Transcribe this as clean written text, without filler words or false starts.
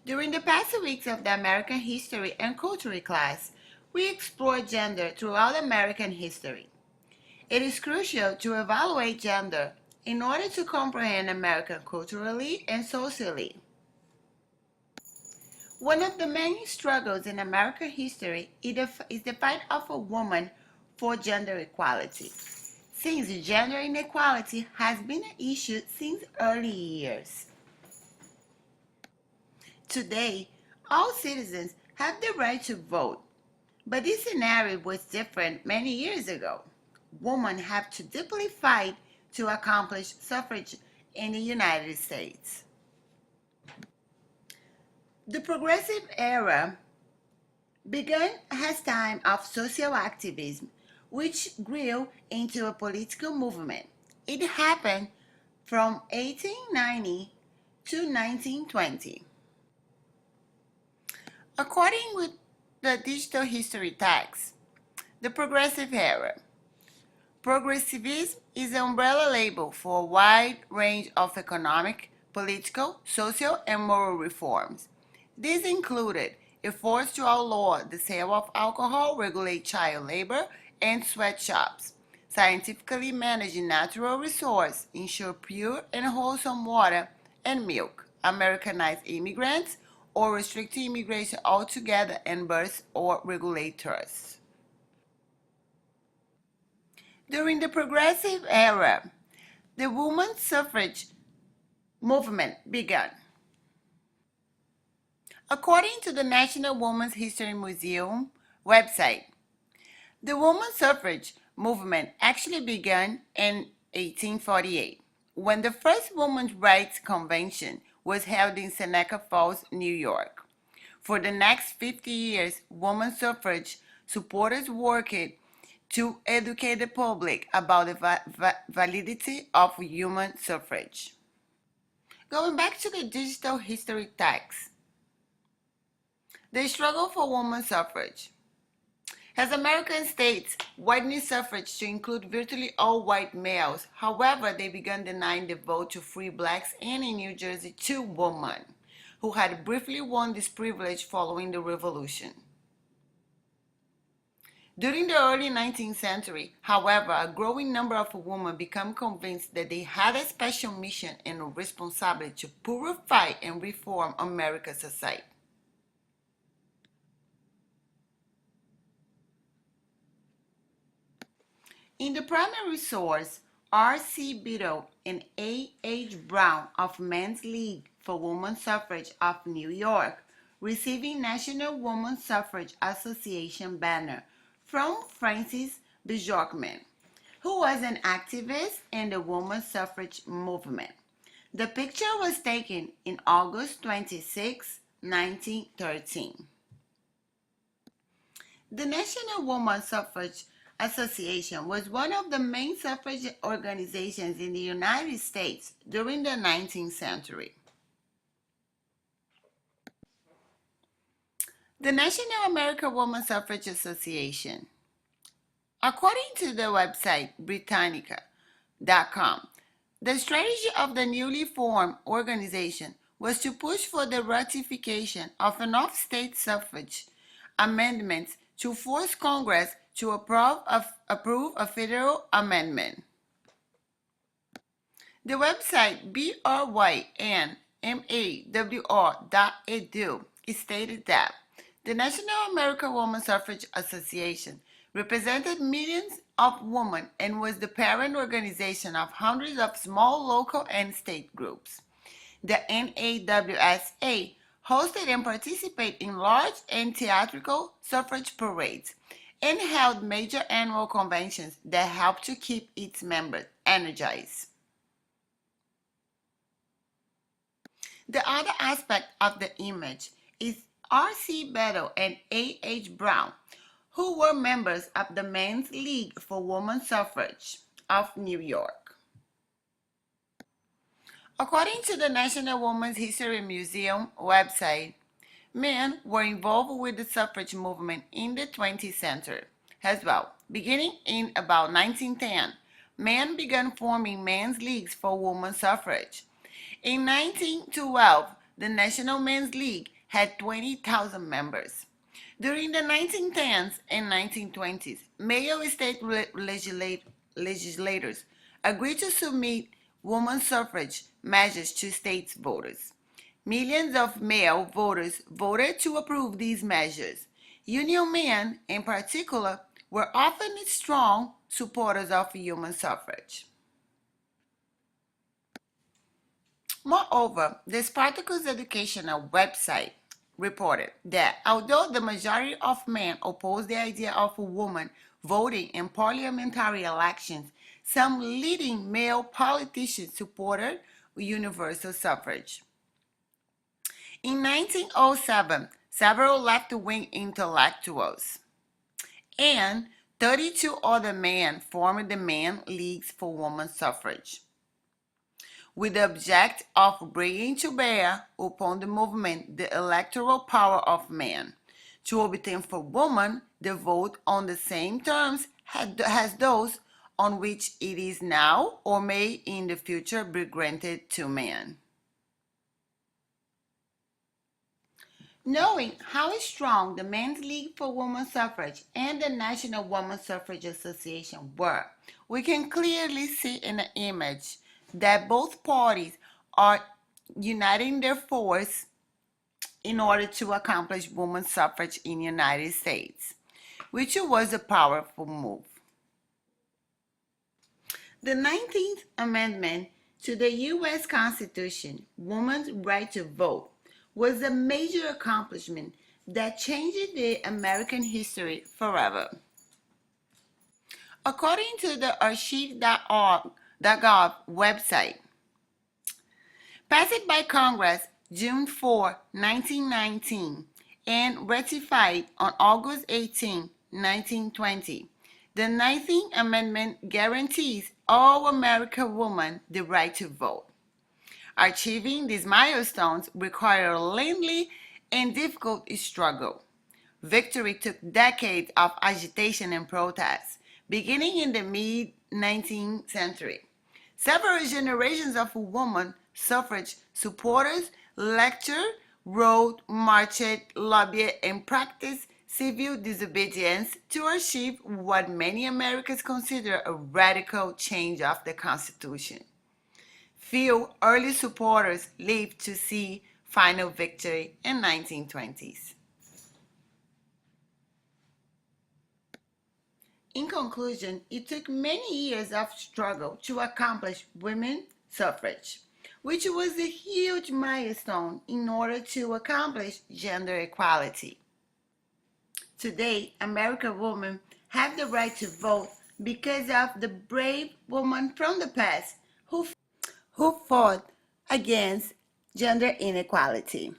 During the past weeks of the American History and Culture class, we explored gender throughout American history. It is crucial to evaluate gender in order to comprehend America culturally and socially. One of the many struggles in American history is the fight of a woman for gender equality, since gender inequality has been an issue since early years. Today, all citizens have the right to vote, but this scenario was different many years ago. Women have to deeply fight to accomplish suffrage in the United States. The Progressive Era began as time of social activism, which grew into a political movement. It happened from 1890 to 1920. According with the Digital History Tags, the Progressive Era. Progressivism is an umbrella label for a wide range of economic, political, social, and moral reforms. These included efforts to outlaw the sale of alcohol, regulate child labor, and sweatshops, scientifically manage natural resources, ensure pure and wholesome water and milk, Americanize immigrants, or restrict immigration altogether and burst or regulate trusts. During the Progressive Era, the women's suffrage movement began. According to the National Women's History Museum website, the women's suffrage movement actually began in 1848, when the first Women's Rights Convention was held in Seneca Falls, New York. For the next 50 years, women's suffrage supporters worked to educate the public about the validity of human suffrage. Going back to the digital history text, the struggle for women's suffrage. As American states widened suffrage to include virtually all white males, however, they began denying the vote to free blacks and in New Jersey to women, who had briefly won this privilege following the Revolution. During the early 19th century, however, a growing number of women became convinced that they had a special mission and responsibility to purify and reform America's society. In the primary source, R.C. Biddle and A.H. Brown of Men's League for Women's Suffrage of New York, receiving National Women's Suffrage Association banner from Frances Bjorkman, who was an activist in the women's suffrage movement. The picture was taken in August 26, 1913. The National Women's Suffrage Association was one of the main suffrage organizations in the United States during the 19th century. The National American Woman Suffrage Association. According to the website Britannica.com, the strategy of the newly formed organization was to push for the ratification of enough state suffrage amendments to force Congress to approve a federal amendment. The website brynmawr.edu stated that the National American Woman Suffrage Association represented millions of women and was the parent organization of hundreds of small local and state groups. The NAWSA hosted and participated in large and theatrical suffrage parades and held major annual conventions that helped to keep its members energized. The other aspect of the image is R.C. Biddle and A.H. Brown, who were members of the Men's League for Women's Suffrage of New York. According to the National Women's History Museum website, men were involved with the suffrage movement in the 20th century as well. Beginning in about 1910, men began forming men's leagues for women's suffrage. In 1912, the National Men's League had 20,000 members. During the 1910s and 1920s, male state legislators agreed to submit women's suffrage measures to state voters. Millions of male voters voted to approve these measures. Union men, in particular, were often strong supporters of human suffrage. Moreover, the Spartacus Educational website reported that although the majority of men opposed the idea of a woman voting in parliamentary elections, some leading male politicians supported universal suffrage. In 1907, several left-wing intellectuals and 32 other men formed the Men Leagues for Women's Suffrage, with the object of bringing to bear upon the movement the electoral power of men, to obtain for women the vote on the same terms as those on which it is now or may in the future be granted to men. Knowing how strong the Men's League for Women's Suffrage and the National Women's Suffrage Association were, we can clearly see in the image that both parties are uniting their force in order to accomplish women's suffrage in the United States, which was a powerful move. The 19th Amendment to the U.S. Constitution, women's right to vote, was a major accomplishment that changed the American history forever. According to the archive.gov website, passed by Congress June 4, 1919, and ratified on August 18, 1920, the 19th Amendment guarantees all American women the right to vote. Achieving these milestones required a lengthy and difficult struggle. Victory took decades of agitation and protest, beginning in the mid-19th century. Several generations of women suffrage supporters lectured, wrote, marched, lobbied, and practiced civil disobedience to achieve what many Americans consider a radical change of the Constitution. Few early supporters lived to see final victory in 1920s. In conclusion, it took many years of struggle to accomplish women's suffrage, which was a huge milestone in order to accomplish gender equality. Today, American women have the right to vote because of the brave women from the past who fought against gender inequality.